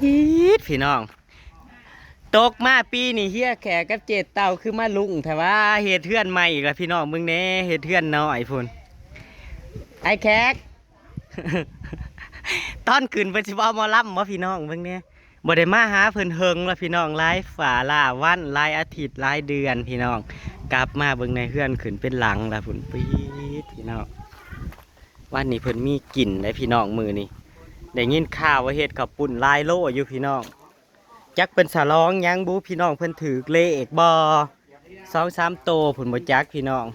อีดพี่น้องตกมาปีนี่เฮียแขกกับเจ็ดเต่าคือมาลุงแต่ว่าเฮ็ดเทือนใหม่อีกแล้วพี่น้องมึงแน่เฮ็ดเทือนน้อยพุ่นไอ้แขก ตอนขึ้นเพิ่นสิบ่เอาหมอลำบ่พี่น้องเบิ่งแน่บ่ได้มาหาเพิ่นเฮิงแล้วพี่น้องหลายฝ่าล่าวันหลายอาทิตย์หลายเดือนพี่น้องกลับมาเบิ่งในเฮือนขึ้นเป็นหลังแล้วพุ่นปี๊ดพี่น้องวันนี้เพิ่นมีกลิ่นได้พี่น้องมื้อนี้ได้ยินข่าวว่าเฮ็ดข้าวปุ้นหลายโลอยู่พี่น้องจักเป็นสะร้องยังบูพี่น้องเพิ่นถือเลขบ่2-3 โตพุ่นบ่จักพี่น้อง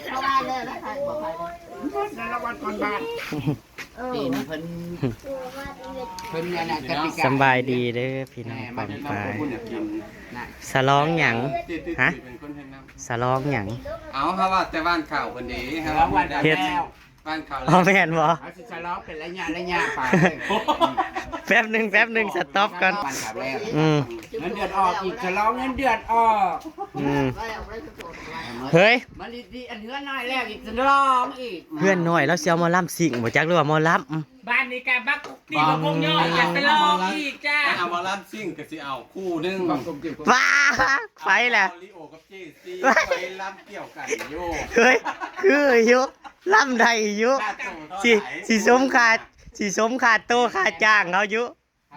เข้าบ้านเลยนะค่ะบอกไปเลยในละวันก่อนบ้านตีนเพิ่นเนี่ยกติกาสบายดีเด้อพี่น้องปองปายสะร้องหยังฮะสะร้องหยังเอาเพราะว่าแต่บ้านข่าวคนดีครัร้องวันเฮ็ดบ้านข่าวอ๋อแม่นบ่เขาจะร้องเป็นระยะไปแป๊บหนึงสต็อปก่อนเงินเดือนออกอีกจะร้องเงินเดือนออกเฮ้ยมันดีอันเฮือนน้อยแล้วอีกจะร้องอีกเพื่อนน้อยแล้วเสียวหมอลำสิงบ่จักหรือว่าหมอลำบ้านนี้แกบักตีบักคงย่อยอยากไปลองอีกจ้าเอามาลั่นซิ่งก็สิเอาคู่นึงว้าไปแหละลิโอกับเจซีไปลั่นเกี่ยวกันโยเฮ้ยคืออยู่ลำใดอยู่สิสมขาดโตขาดจ้างเขาอยู่เ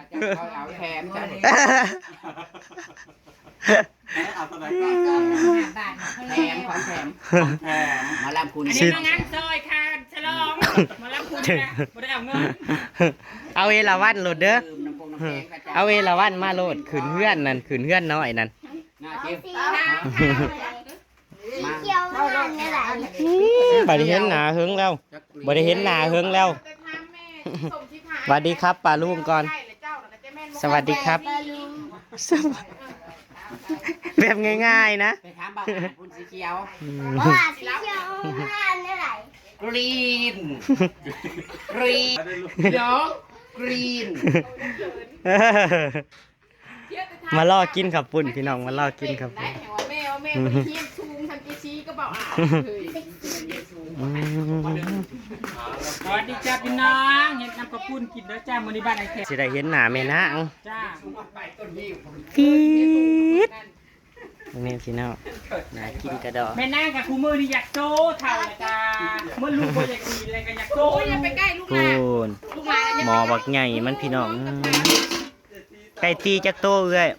อาแถมจ้ะเอาตัวไหนแถมของแถมมาลำคุณอันนี้มางานซอยค่ะฉลองมาลำคุณนะบ่ได้เอาเงินเอาเอราวันโหลดเด้อเอาเอราวันมาโหลดขืนเพื่อนนั่นขืนเพื่อนน้อยนั่นบ่ได้เห็นหน้าเฮิงแล้วบ่ได้เห็นหน้าเฮิงแล้วสวัสดีครับป้าลุงก่อนสวัสดีครับแบบง่ายๆนะไปถามบ้านคุณสีเขียวสีเขียวห้าเนี่ยไหนกรีนเดี๋ยวกรีนมาล่อกินขับปุ่นพี่น้องมาล่อกินขับปุ่นแม่ไปเทียบซูมทำกีชีก็บอกสวัสดีจ้าพี่น้องเห็นน้ำกระปุ้นกินแล้วจ้ามื้อนี้บ้านไอ้แขกสิได้เห็นหน้าแม่นางจ้าฟีดนี่พี่น้องน่ากินกระดอกแม่นางกับครูมือนี่อยากโตเท่าเลยจ้าเมื่อลูกบ่อยากดีอะไรก็อยากโตอย่าไปใกล้ลูกหลานหมอบักใหญ่มันพี่น้องไก่ตีจักโตเอ้ย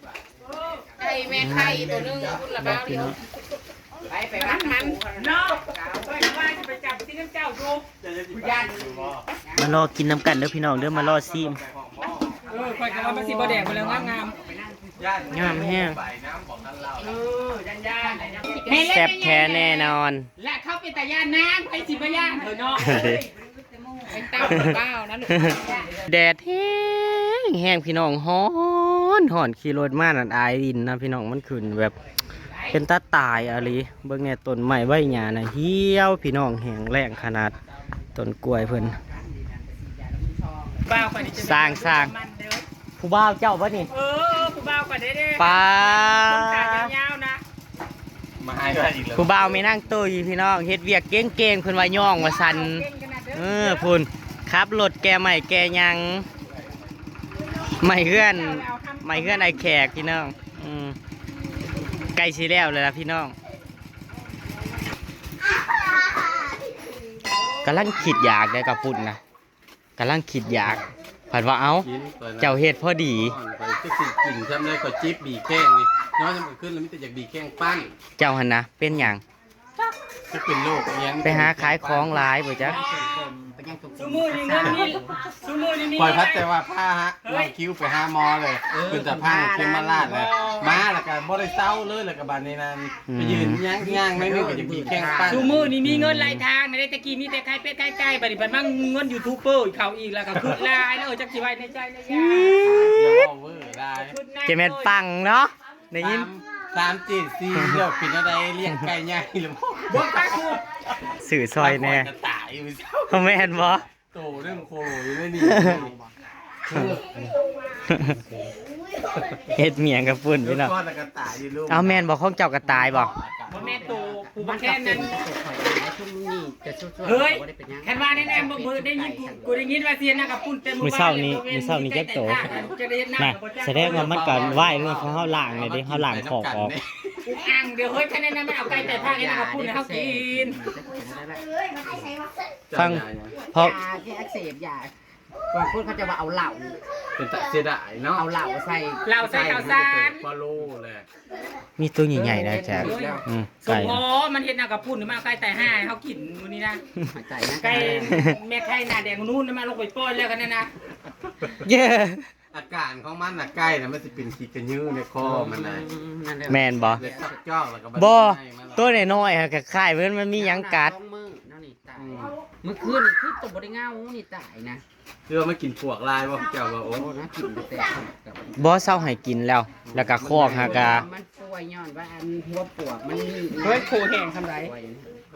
ไก่แม่ไข่ตัวนึงคุณละบ้าพี่น้องไปบ้านมันเนาะว่าจะไปจับที่น้ำเจ้าดูมารอกินน้ำกันเด้อพี่น้องเด้อมารอซีมคอยกันว่ามันสีบอแดงไปแล้วงามแห้งแซ่บแท้แน่นอนและเข้าไปแต่ย่านนางไปสิบย่านเถอะเนาะเป็นเต้าเต้านั่นแดดแห้งพี่น้องฮ้อนขี่รถมานั่นอายดินนะพี่น้องมันขึ้นแบบเป็นตาตายอะไรเบิ่งเนี่ยต้นไม้ใบหญ้าน่ะเหี่ยวพี่น้องแห้งแล้งขนาดต้นกล้วยเพิ่นสร้างผู้บ่าวเจ้าบ่นี่ผู้บ่าวก่อนได้ปลายาวๆนะมาให้ได้อีกแล้วผู้บ่าวไม่นั่งตู้อยู่พี่น้องเฮ็ดเวียกเก่งๆเพิ่นว่าย่องว่าสั่นพุ่นครับรถแกใหม่แกยังไม่เฮือนไอ้แขกพี่น้องใกล้สิแล้วเลยล่ะพี่น้องกำลังคิดอยากได้กับปุ่นนะกำลังคิดอยากผัดว่าเอาเจ้าเฮ็ดพอดีไปก็สิกินทำได้ก็จิ๊บบีแข้งนี่น้อยทำขึ้นแล้วมิแต่อยากบีแข้งปั้นเจ้าหันนะเป็นอย่างจะเป็นโรคยังไปหาขายของหลายบ่จ๊ะซูมือนี่เงินนี่ซูมือนี่ปล่อยพัดแต่ว่าผ้าฮะเราคิ้วไปหาหมอเลยคือแต่ผ้าเข็มมาลาดเลยมาแล้วก็บ่ได้เศร้าเลยแล้วก็บานนี้นั่นไปยืนย่างไม่มีก็จะบีแข้งปั้นซูมือนี่มีเงินหลายทางในตะกี้มีแต่ใครเป็ดใกล้ๆบัดนี้บัดมั่งเงินยูทูบเบอร์เขาอีกแล้วก็คือลายแล้วจักสิไว้ในใจในยาอย่าเอาเวอร์ได้จะเป็นปังเนาะได้ยิน374เดี๋ยวเป็นอะไรเลี้ยงไก่ใหญ่หรือบ่ตาคูสื่อซอยแน่เขาแม่นบ่โตเรื่องโคอยู่ได้นี่ เฮ็ดเมียงกับปุ่นพี่น้อง ก้อนแล้วก็ตายดิลูก เอาแม่นบ่ของเจ้ากระตายบ่ บ่แม่ตูกูบ่แค่นั้น ชุ่มนี่จะชุ่ม เฮ้ยแค่ว่าแน่ๆบ่มือได้ยินกูได้ยินว่าเสียนะกับปุ่นเต็ม มื้อเช้านี้จักโตน่ะแสดงว่ามันก็ไหว้เรื่องของเฮาล้างเลยเด้เฮาล้างขอกออก กูอ่างเดี๋ยวเฮ้ยแค่นั้นมันเอาไก่แต่ผ้าให้นะกับปุ่นให้เฮากิน ฟังเพราะ ยาแก้อักเสบยาบางคนเขาจะว่าเอาเหล้า เป็นตะเสียดายเนาะ เอาเหล้าใส่ เราใส่ข้าวสาร พอโลเลย มีตัวใหญ่ๆนะจ๊ะสม ไก่ พอมันเห็นเอากับปุ่นมาเอาไก่แต่ห้าให้เฮากินมื้อนี้นะ หายใจนะ ไก่แม่ไข่หน้าแดงนู่นมาลงไปป้อนแล้วกันนะ เย้ อาการของมันน่ะใกล้แล้วมันสิเป็นขี้กระยื้อในคอมันน่ะ นั่นเลย แม่นบ่ เลยซักจอกแล้วก็ บ่ ให้มัน ตัวน้อยๆอะก็คล้ายเพิ่นมันมีหยังกัด มือนั่นนี่ตายเมื่อคืนนี่คือตบบริเงานี่ตายนะ คือว่ามันกินพวกลายบ่เจ้าว่าโอ้ โอ้นะกินแต่กับ บ่เซาให้กินแล้ว แล้วก็คอกหากะ มันป่วยย้อนว่าอันหัวปวดมันมี เฮ้ยโคแห้งทำไร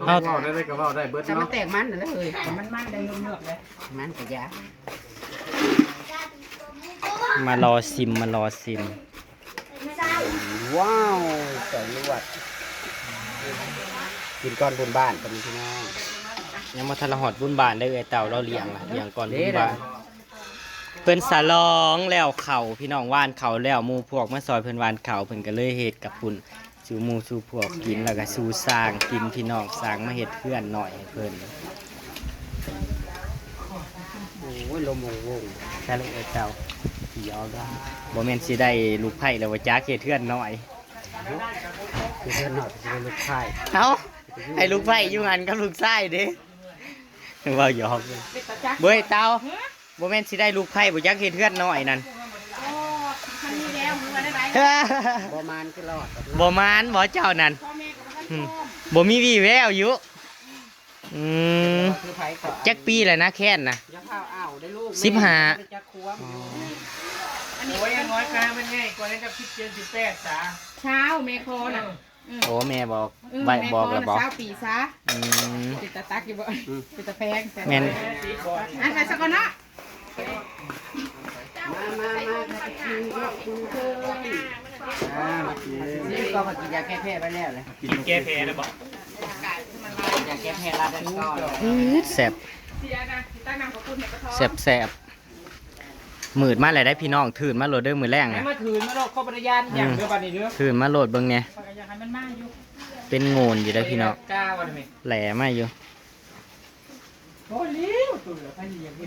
เอาเว้าได้ก็เว้าได้เบิด แต่มัน เนาะ แตกมันนั่นแหละเลย มันได้เงือกเลย มันกระยาม ารอซิม ว้าวใส่ลวดกินก้อนบนบ้านกันพี่น้อง ยังมาทันละหอดบุญบานได้เอ้ยเต่าเราเลี้ยงล่ะเลี้ยงก่อนบุญบานเพิ่นสะลองแล้วเขาพี่น้องว่านเขาแล้วหมู่พวกมาซอยเพิ่นว่านเขาเพิ่นก็เลยเฮ็ดกับปุ่นสู่หมู่สู่พวกกินแล้วก็สู่สร้างกินพี่น้องสร้างมาเฮ็ดเพื่อนหน่อยให้เพิ่น โอ้ยลมวง ใช่เลยเอ้ยเต่าสิเอาได้บ่แม่นสิได้ลูกไผ่แล้วว่าจักเฮ็ดเพื่อนหน่อย คือเพื่อนหน่อยจะเป็นลูกชาย เอ้าไอ้ลูกไผ่อยู่หันกับลูกชายเด้ว่าหยอกเลยเบ้ยเต่าบ่แม่นสิได้ลูกไผ่บ่จักเฮ็ดเพื่อนหน่อยนั่น คันนี้แล้วมึงมาได้ไหม ประมาณคือรอด บ่มานบ่เจ้านั่น พ่อแม่กับพ่อ อืมบ่มีวี่แววอยู่คือไผ่ก่อน จักปีแล้วนะแค้นนะ ยักษ์ข้าวอ้าวได้ลูก 15 จะควง อันนี้ว่ายังน้อยกามันง่ายกว่านั้นกับ17-18จ้าเช้าแม่คอน่ะ โอ้แม่บอกใบบอกแล้วบอก เช้าปีซะ อืม ติดตะตักอยู่บ่ติดตะแพง แม่น อันไปสักก่อนเนาะ มากินก็กินเถอะมากินนี่ก็มากินยาแก้แพ้ไปแล้วเลย กินแก้แพ้ได้บ่ ยาแก้แพ้ลาดันก้อน แซ่บ เสียนะสิตั้งนำขอบคุณให้กระท้อ แซ่บมืดมาแล้วได้พี่น้องถืนมาโหลดเด้อมือแรง ให้ นะ มาถืนมาดอกข้อปริญาณอย่างเดียวบัดนี้เด้อ ถืนมาโหลดเบิ่งเนี่ย อยากให้มันมาอยู่ เป็นโงนอยู่ได้อพี่น้อง กล้าวันนี้ แหลมาอยู่ โอ้เลี้ยวตัวเหลือพันอย่างนี้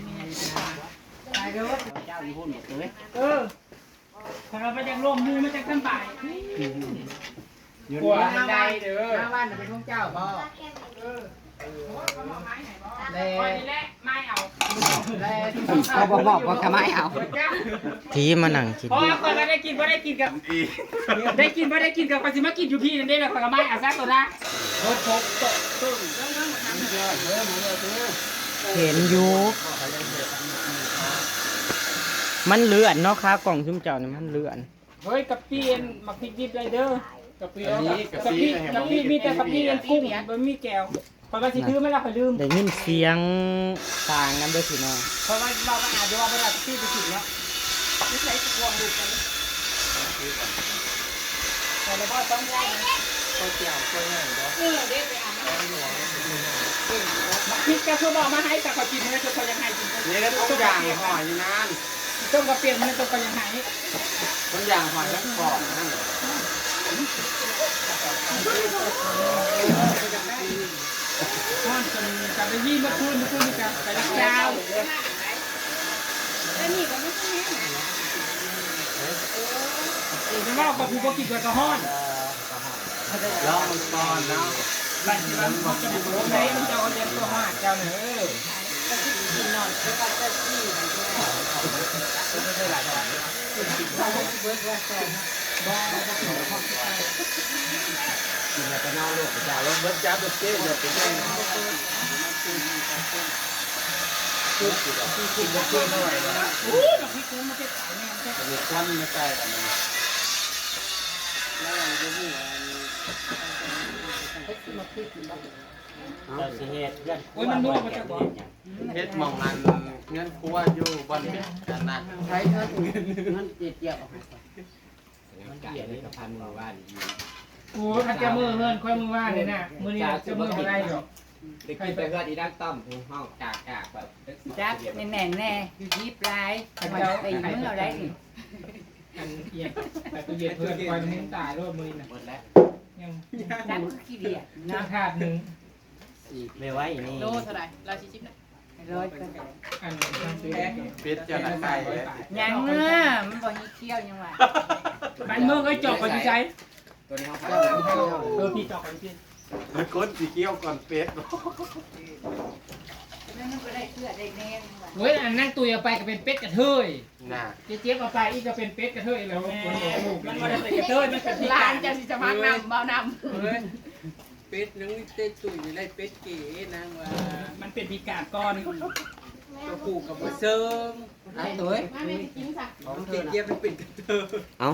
ตายเด้อ เจ้าอยู่หุ่นหมดเลย ถ้าเราไปจากลมมือมาจากตั้งบ่าย อยู่ กลัวมันได้เด้อ หน้าบ้านเป็นของเจ้าบ่แล้ วันนี้แหละไม่เอา เขาบอกว่าทำไมเอา ที่มานั่งกิน พอคนก็ได้กินก็ได้กินกับได้กินก็ได้กินกับคนสิมากินอยู่พี่นั่นได้เลยคนละไม่เอาซะตัวนะรถพกตกตึ้ง เห็นอยู่มันเลื่อนเนาะครับกล่องซุ่มเจ้านี่มันเลื่อน เฮ้ยกับพี่เอ็นมาพริกดิบเลยเด้อกับพี่กับพี่มีแต่กับพี่เอ็นกุ้งมันมีแก้วพอมาสิถือไม่ละคอยลืม ได้ยินเสียงต่างน้ำเด้อพี่น้อง เพราะว่าเราก็อาจจะว่าเวลาพี่ไปกินเนาะไม่ใช่ตัวดูกันแต่เราก็ต้องได้ตัวเกี่ยวตัวใหญ่เนาะเด็กไปอ่านมาพริกก็คือบอกมาให้แต่เขากินไม่ได้เขายังให้กิน นี่แล้วทุกอย่างหอยอยู่นั่น ต้องกระเปลี่ยนมันต้องก็ยังให้ ทุกอย่างหอยแล้วกรอบนั่น ก้อนจนจะไปยี่มาคืนนี่กันไปรักยาวแล้วนี่ก็ไม่ใช่แม่จะว่ากับผู้กินกับกระห้อน ลองมันก่อนเนาะ บ้านที่บ้านเขาจะบอกว่าไหนมันจะเอาเลี้ยงตัวห้าเจ้าเนื้อกินนอนแล้วก็จะขี้ไม่ได้หลายอย่างกินเบิร์ดว่าแฟนบ้าก็กินข้าวกินแล้วก็นอนลูกจ้าลงเบิร์ดจ้าเบิร์ดเจ๊เบิร์ดเป็นไงกินเบิร์ดเจ๊หน่อยนะอู้ดอกพิกุลมาเก็บขายเนี่ยมันจะ มีควันไม่ใช่กันนะ แล้วเราจะพูด เราสิเฮ็ดเพื่อน โอ้ยมันนัวมาจากบ่ เฮ็ดหมองนั้นเงินครัวอยู่บ่อนเป็นกันนัก ใช้เงินเจี๊ยบ ไก่นี่กับพันมือว่าดี โอ้ยขัดจะมือเงินค่อยมือว่าเลยนะมือนี้จะมือบ่ได้หรอก ไปกินไปเพื่อนอีดักต้อมหูห้องกากแบบ จับแน่แน่อยู่ยิบลายมันตีมึงเอาได้นี่ อันเอียงแต่ตัวเย็นเพื่อนคอยมึงตายรถมือนี่นะ หมดแล้ว ยัง จับขี้เดียด น้าขาดหนึ่ง ไม่ไหวนี่ โลเท่าไหร่140นะ ร้อยก็ อันนั้นซื้อ เป็ดเจ้าหน้าไก่ ยังเนื้อมันบ่มีเคี้ยวยังว่า บ้านเมืองก็จอกก่อนใจ ตัวนี้เขา พี่จอกก่อนพี่ ก้นสีเขียวก่อนเป็ด แล้วมันก็ได้เสื้อได้แน่ เฮ้ยอันนั่งตุยเอาไปก็เป็นเป็ดกระเทย น่ะ เจี๊ยบเอาไปอีกก็เป็นเป็ดกระเทยแล้วคนลูกมันไม่ได้เป็นกระเทยมันเป็นพิ ร้า การ นจะสิจะมานำเบาน เป็ดนึงเต้ตุ๋ยได้เป็ดเก๋นางว่า มันเป็นพิการก้อน ตัวปู่กับบ่เซิงไอ้ตัว ำมาแม่สิกินซะ ของเจี๊ยบมันเป็นกระเทย เอ้า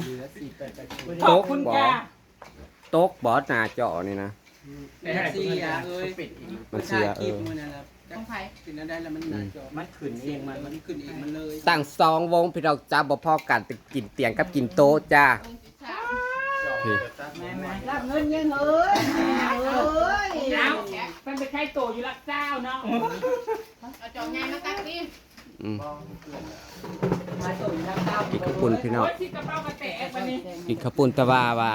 ขอบคุณจ้า โต๊ะบอสหน้าจอนี่นะ แต่สิอ่ะเอ้ย มันเสีย คลิปมันน่ะ ต้องไผ กินได้แล้วมันหน้าจอ มันขึ้นเองมัน มันขึ้นอีกมันเลย ตั้งซองวงพี่เราจ้าบ่พอกันไปกินเตียงกับกินโต๊ะจ้า พี่ รับเงินยังเฮ้ยเฮ้ย แล้วมันเป็นไข่โตอยู่ละเจ้าเนาะ เอาจองใหญ่มาตักดิ อืม มาส่งรับข้าว กินข้าวปุ้นพี่น้อง โอ้ยที่กระเป๋ากระแตกวันนี้ กินข้าวปุ้นแต่ว่า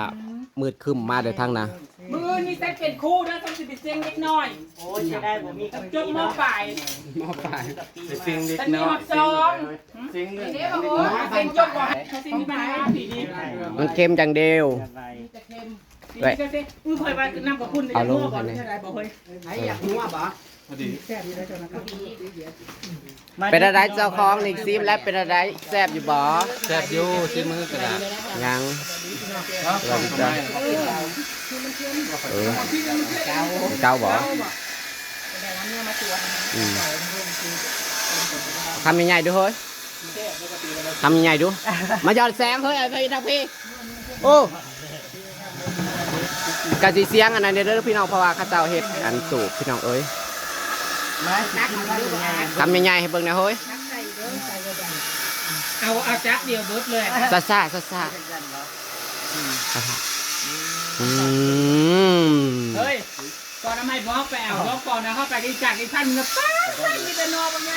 มืดครึ้มมาเดี๋ยวทางนะ มือนี่ใส่เป็นคู่นะต้องสิเป็นเสียงเล็กน้อย โอ้ยจะได้บ่มีกับ จบมอปลาย มอไปไปซิงเด็ก แต่นี่ น้อ ห ย อดซอง ซิงเรื่อง เดี๋ยวโอ้โห เป็นจบก่อนเขาสิ่งที่มาสีนี้ มันเค็มจังเดียว จะเค็ม สีนี้ก็สิอุ้ยคอยว่านำกับคุณได้รู้ก่อนใช่ไหมบอกเฮ้ย ไอ้อยากนัวบ่ พอดี เป็นอะไรเจ้าของนี่ซิมแล้วเป็นอะไรแซ่บอยู่บ่ แซ่บอยู่ซิมือกระดาษ ยัง แล้วขอบคุณมาก เออเจ้าบ่อืมทำยังไงดูเฮ้ยทำยังไงดูมายอดแซมเฮ้ยไอ้พี่ทักพี่โอ้กะสิเสียงอันนั้นเด้อพี่น้องเพราะว่าข้าเจ้าเฮ็ดอันสูบพี่น้องเอ้ยทำยังไงให้เบิ่งนะเฮ้ย เอาจักเดียวเบิดเลย ซาซาซาซาอืม เฮ้ยก่อนทำไมบอกไปเอาบอกก่อนนะเข้าไปกินจากกินพันนะป้ามีแต่นอเป็นไง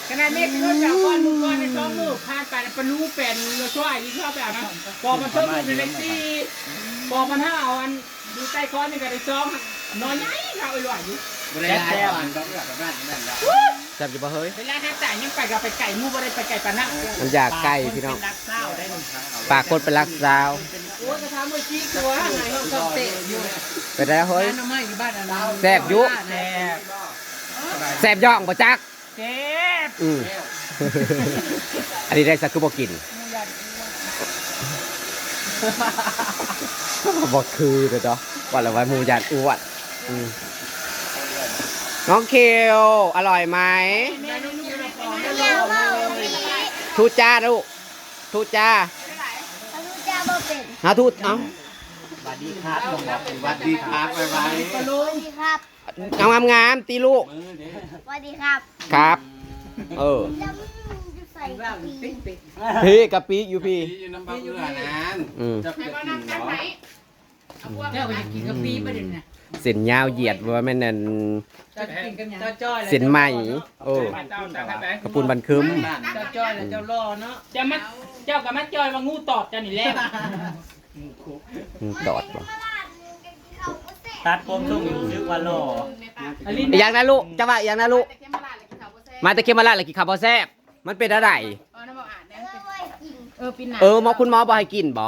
ขนาดเมฆที่เขาจากก้อนมือก้อนในช่องมือผ่านไปปลาลูเป็นเราช่วยยิ่งเข้าไปเอานะบอกมันเพิ่มในเล็กซี่บอกมันถ้าเอาอันดูใต้ก้อนนี่ก็ได้ซ้อมนอนใหญ่เราอร่อยอยู่ บ่ได้หลายวันดอกกับบ้านนั่นแหละ แซ่บอยู่บ่เฮ้ย เวลาแค่แต่ยังไปกับไปไก่มู่บ่ได้ไปไก่ปานะ มันอยากไก่พี่น้อง รักเศร้าได้หนึ่ง ปากคนเป็นรักสาว โอ้จะทำเมื่อกี้ตัวไหนเขาเตะอยู่ เป็นไรเฮ้ย น้ำไม้อยู่บ้านเรา แซ่บอยู่ แซ่บ แซ่บย่องบ่จัก เจ็บ อืมอันนี้ได้สักคือบ่กินบ่คือเด้อเนาะว่าแล้วว่าหมูยานอ้วนอืมน้องเคียวอร่อยไหมทูจ้าลูกทูจ้า เขารู้จักบ่เป็น หาทูเอ้า สวัสดีครับผมบอก สวัสดีครับบ๊ายบาย สวัสดีครับ งามๆตีลูก สวัสดีครับ ครับ เออ แล้วมึงจะใส่กะปิ พี่กะปิอยู่พี่ พี่อยู่น้ำบ้าเอื้อนั้น อืม จะ ให้ เกิด บ่ กิน นำจัก เนาะ ไหนเอาพวก เจ้าก็จะกินกะปิประเด็นน่ะ เส้นยาวเหยียดว่าแม่นนั่น เจ้ากินกันยัง จ้อย เส้นไหมโอ้ เจ้าจักรแบง กระปุนบันคึม จ้อยแล้วเจ้ารอเนาะ จะมาเจ้ากับมาจอยมางูตอบจะหนีแรก ตอดบ่ ตัดผมทุ่งอยู่ซึกว่าหล่อ อย่างนั้นลูกจะว่าอย่างนั้นลูก แต่เค็มมาลาดเลยกินข้าวบ่แซ่บ มาแตะเคียนมาลาดเลยกินข้าวบ่แซ่บมันเป็นอะไร น้ำบ่อ่านแน่ ปีหน้า หมอคุณหมอบ่ให้กินบ่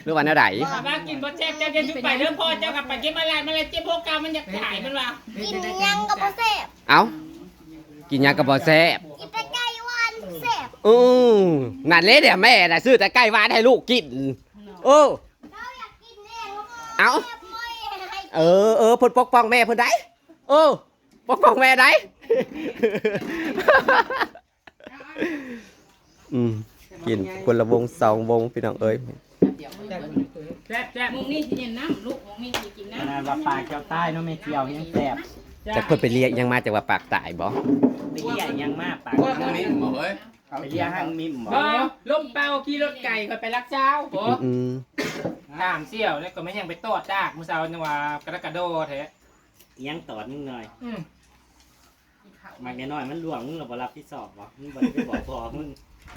หรือว่าแนวใด ถามว่ากินบ่แซ่บเจ้าจะยุบไปเริ่มพอเจ้ากับไปเก็บมาลายมาเลยเจ็บพวกกามันอยากถ่ายมันว่า กินยังกับบ่แซ่บ เอ้ากินหยังก็บ่แซ่บ กินแต่ไก่หวานแซ่บ นั่นเลยเดี๋ยวแม่น่ะซื้อแต่ไก่หวานให้ลูกกินโอ้ เราอยากกินเอง เอ้า แซ่บไม่ให้ เพิ่นปกป้องแม่เพิ่นได้ปกป้องแม่ได้ กินคนละวงสองวงพี่น้องเอ้ย แซ่บแซ่บ มึงนี่สิเย็นน้ำลูกมึงนี่สิกิน ขนาด น้ำ ว่าปากเจ้าใต้เนาะแม่เจียวยังแซ่บ จากเพิ่นไปเรียกยังมาจากว่าปากตายบ่ ไปเรียกยังมากปาก ทั้งนี้บอกเฮ้ย ไปเรียกห้างมิมบ่ บ่ล่มเป่าขี่รถไก่ก็ไปรักเจ้าบ่ อืม ตามเสี่ยวแล้วก็ไม่ยังไปตอดดากมื้อเช้าจังว่ากระกระโดดแท้ ยังตอดนึงหน่อย อืม มันแน่น้อยมันหลวงมึงเราบ่รับผิดชอบบ่มึงบ่ได้ไปบอกพ่อมึง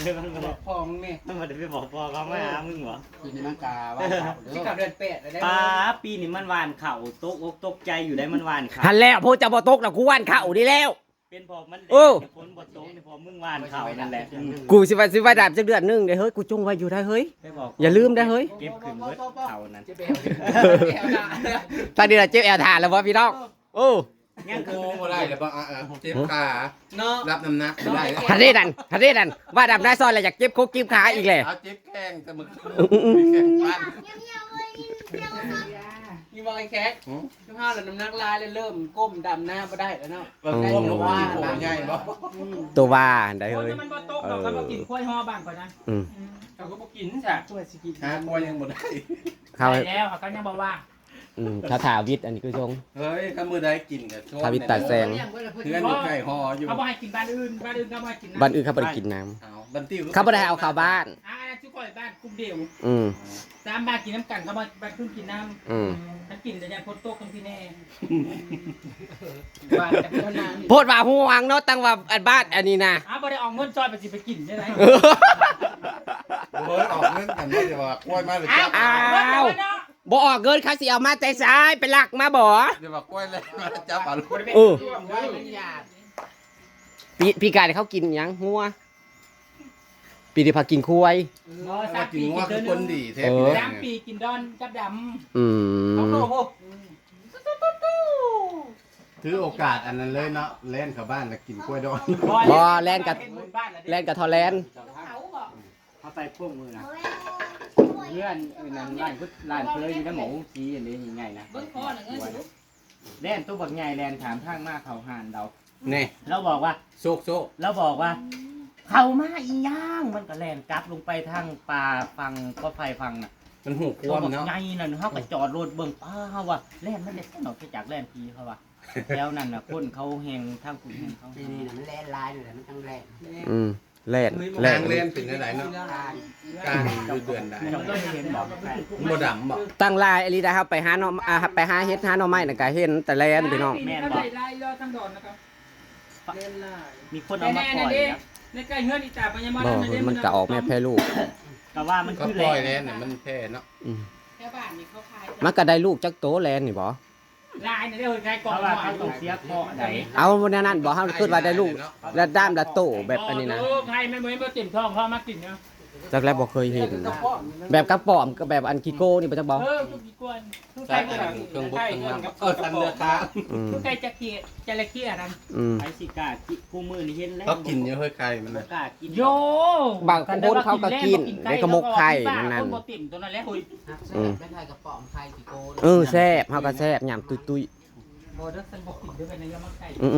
มันบ่ได้ พ่อมึงแม่ มันบ่ได้ไปบอกพ่อเขามาหามึงบ่ ปีนี้มันกาว่าเด้ สิ อก ลับเดือน8แล้วได้ ป้าปีนี้มันหวานเข่าตกอกตกใจอยู่ได้มันหวานเข่า หันแล้วพูดจะบ่ตกแล้วกูว่านเข้าดีแล้ว เป็นพอมัน โอ้ ฝนบ่ตกนี่พอมึงหวานเข่านั่นแหละ กูสิว่าดาบจักเดือนหนึงเด้เฮ้ยกูจงไว้อยู่ได้เฮ้ย ไปบอก อย่าลืมได้เฮ้ย เก็บขึ้นเบิดเข่านั้น จะไปเอาหน้า ตอนนี้ล่ะเจ็บแอวทานแล้วบ่พี่น้องโอ้ ยัง โอ้บ่ได้แล้วบ่เจ็บขา เนาะ รับน้ำหนักไม่ได้แล้ว ทันเดดันว่าดาบได้ซอยแล้วอยากเจ็บโคกเจ็บขาอีกแล้ว เอาเจ็บแข้งแต่มึง เ แข้งปั้น งียบๆเลยเงียบๆ มีบางไอ้แขกช่วงห้าแล้วน้ำหนักลายเลยเริ่มก้มดำหน้าบ่ได้แล้วเนาะ บางคนบอกว่าโผล่ใหญ่บ่ ตัวว่าได้ โอ้ เฮ้ ย ย มันบ่ตกดอกครับบ่กินกล้วยห่อบ้านก่อนนะ อืม เขาก็บ่กินจ้ะช่วยสิกิน หาตัวยังบ่ได้ เข้า ได้แล้วเขาก็ยังบ่ว่า ถ้าถาวิทย์อันนี้คือทรง เฮ้ยถ้ามื้อใดกินก็โชว์ ทาวิตตัดแสง เพื่อนอยู่ใกล้หออยู่ เขาบ่ให้กินบ้านอื่นก็บ่ให้กิน บ้านอื่นเขาบ่ได้กินน้ เอาบันติ้ว ำเขาบ่ได้เอาเข้าบ้าน ทุกคนบ้านกลุ่มเดียว อืม 3บ้านกินน้ำกันก็บ้านเพิ่งกินน้ำ อืม ถ้ากินแต่ยังพ้นโต๊ะกันพี่แน่บ้านแต่เท่านั้น โพดว่าห่วงเนาะตั้งว่าอันบ้านอันนี้นะ บ่ได้ออกเงินซอยไปสิไปกินใช่ไหม เบิร์ดออกเรื่องกันว่าจะว่ากล้วยมาหรือจับ อ้าวบ่ออกเกินเขาสิเอามาแต่ซ้ายไปลักมาบ่ จะว่ากล้วยเลยมาจับอ่ะลูก เออพี่กายเขากินหยังงัวปีนี้พากินคุ้ย ว่ากินว่าคือคนดีแท้ 3 ปีกินดอนกับด อืม ำโอ้โห ถือโอกาสอันนั้นเลยเนาะเล่นเข้าบ้านแล้วกินกล้วยดอง บ่แล่นกับทอแลน เขาใส่พวกมือนะเพื่อนนั่นร้านร้านเคยอยู่ในหมูชีอันนี้ยังไงนะ เบิ้งคอหนึ่งเงินสิ แล่นตัวบักใหญ่แล่นถามทางมาเขาหานเรา นี่ เราบอกว่า โซกโซก แล้วบอกว่า เขามาอีย่างมันก็แล่นกลับลงไปทางป่าฟังก็ไฟฟังน่ะ มันหูค ตัว วาม บัก เนาะ ใหญ่นั่นเขาก็จอดรถเบิ่งป้าเขาว่าแล่นมันเด็ดหนอกจากแล่นพีเขาว่าแล้วนั่นน่ะคนเขาแหงทางคุณแหงเขา ปีนี้น่ะมันแล่นลายอยู่แล้วมันต้องแล่น อืมแล่น แรงเล่นเป็นอะไรเนาะการดูเดือนได้ เราก็เห็นบอก บ่ดำบ่ ตั้งลายอลีได้ครับไปหาหน่อไปหาเฮ็ดหาหน่อไม้น่ะก็เห็นแต่แล่นพี่น้อง แม่นบอกไล่รอทั้งดอนนะครับเล่นไล่ มีคนเอามาปล่อยนะ ในใกล้เฮือนอีตาปัญญา บ่มันก็ออกแม่แพ้ลูก ก็ว่ามัน ก็ คือ ปล่อย แล่ แล่ น นน่ะมันแพ้เนาะ อืม แค่บ้านนี่เขาขาย มันก็ได้ลูกจักโตแล่นนี่บ่ ลายเนี่ยเดี๋ยวใครก เพ อง ราะว่าเขาต้องเสียเคาะไหน เอาแนวนั้นบ่เฮาคิดว่าได้ลูกแล้วด้ามละโตแบบอันนี้นะ ใครไม่เหมือนบ่ติ่มท้องเขามากินเนาะ จักแลบ่เคยเห็นแบบกระป๋อมก็แบบอันกิโก้นี่บ่จักบ่ ทุกกี่กวนทุก ใช่ ใคร เครื่องบุก ใคร เครื่อง เงินกับ น้ำทันเรือค้า อืม ทุกใครจะเกียจะละเกียนั่น อืม ไอซิกากิคู่มือนี่เห็นแล้ว เขากินเยอะเฮ้ยไก่มัน บ่ น่ะ กล้ากิน โย บางคนเขาก็กินได้ขมกไข่มันนั่น คนบ่ติ่มตัวนั้นแหละคุย ไม่ใช่กระป๋องไข่กี่โก เออแซ่บเฮาก็แซ่บยำตุย บ่เด้อสันบ่กินเด้อเป็นยามาไก่ ๆอื้อ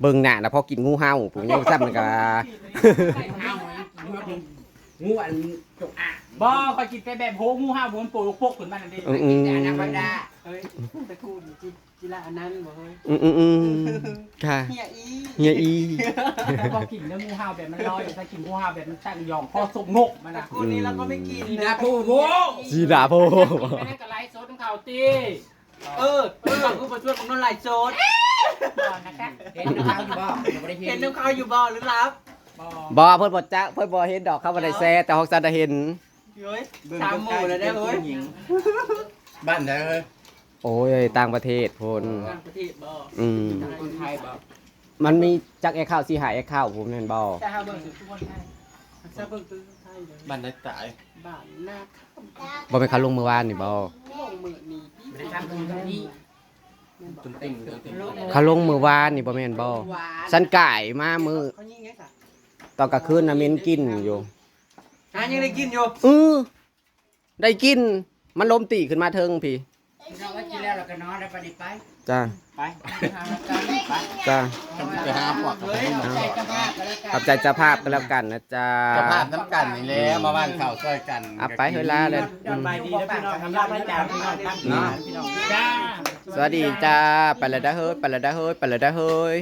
เบิ่งหน้าแล้วพอกินงูเห่าผมยังซ้ำมันก็ งูอันจกอ่ะ บ่คอยกินแต่แบบโหงูห่าวบนปูลูกปกขึ้นมานั่นเอง อืม แต่อนาคอนดา เฮ้ยไปคูณกีฬาอันนั้นบ่เฮ้ย ค่ะ เฮียอี เฮียอี ก็กินเนื้องูห่าวแบบมันลอยถ้ากินงูห่าวแบบมันตั้งยองพอสุกงกมันน่ะ คนนี้เราก็ไม่กิน นะผู้โว้ สีดาโพ ไม่ได้กระไรโซดของเขาตีฟังกูมาช่วยของน้องไหลโซดก่อนนะคะ เห็นน้ำข้าวอยู่บ่ยังไม่ได้ เห็ เห็ น น น้ำข้าวอยู่บ่หรือรับ บ่เพิ่นบ่จ๊ะเพิ่นบ่เห็นดอกเขาบ่ได้แซ่แต่ฮอกซันได้เห็น เฮ้ยสามหมู่เลยได้เฮ้ย บ้านไหนเฮ้ย โอ้ยต่างประเทศพุ่น ต่างประเทศบ่ อืม คนไทยบ่ มันมีจักแอคเคาท์สิหาแอคเคาท์ผมแม่นบ่ แต่ถ้าเบิ่งสุดทุกคนไทยถ้าเบิ่งตัวไทยเลย บ้านไหนตาย บ้านหน้า บ่เป็นเขาลงเมื่อวานนี่บ่ ลงมือนี่ ไม่ได้ทำตรงนี้ ตุ้มติ่งตุ้มติ่ง เขาลงเมื่อวานนี่บ่แม่นบ่สันไก่มามือ เขายิงไงสัก ตอนกลางคืนน่ะเหม็นกินอยู่ ยังได้กินอยู่ ได้กิน มันลมตีขึ้นมาเทิงพี่ พี่น้องว่ากินแล้วเราก็นอนแล้วไปดิไป จ้า ไปหากันไป จ้า จะหาพวกกับพี่น้อง ใจกระพาก็แล้วกัน ขอบใจเจ้าภาพก็แล้วกันนะจ้า จะภาพน้ำกันนี่แหละมาบ้านเขาช่วยกัน เอาไปเฮยลาเลย สบายดีนะพี่น้องทำลาบให้จ่าพี่น้องตั้งนะพี่น้องจ้า สวัสดีจ้าไปและได้เฮ้ยไปและได้เฮ้ยไปและได้เฮ้ย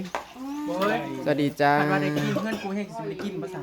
โอ้ย สวัสดีจ้า ถ้าได้กินเพื่อนกูให้สิได้กินภาษา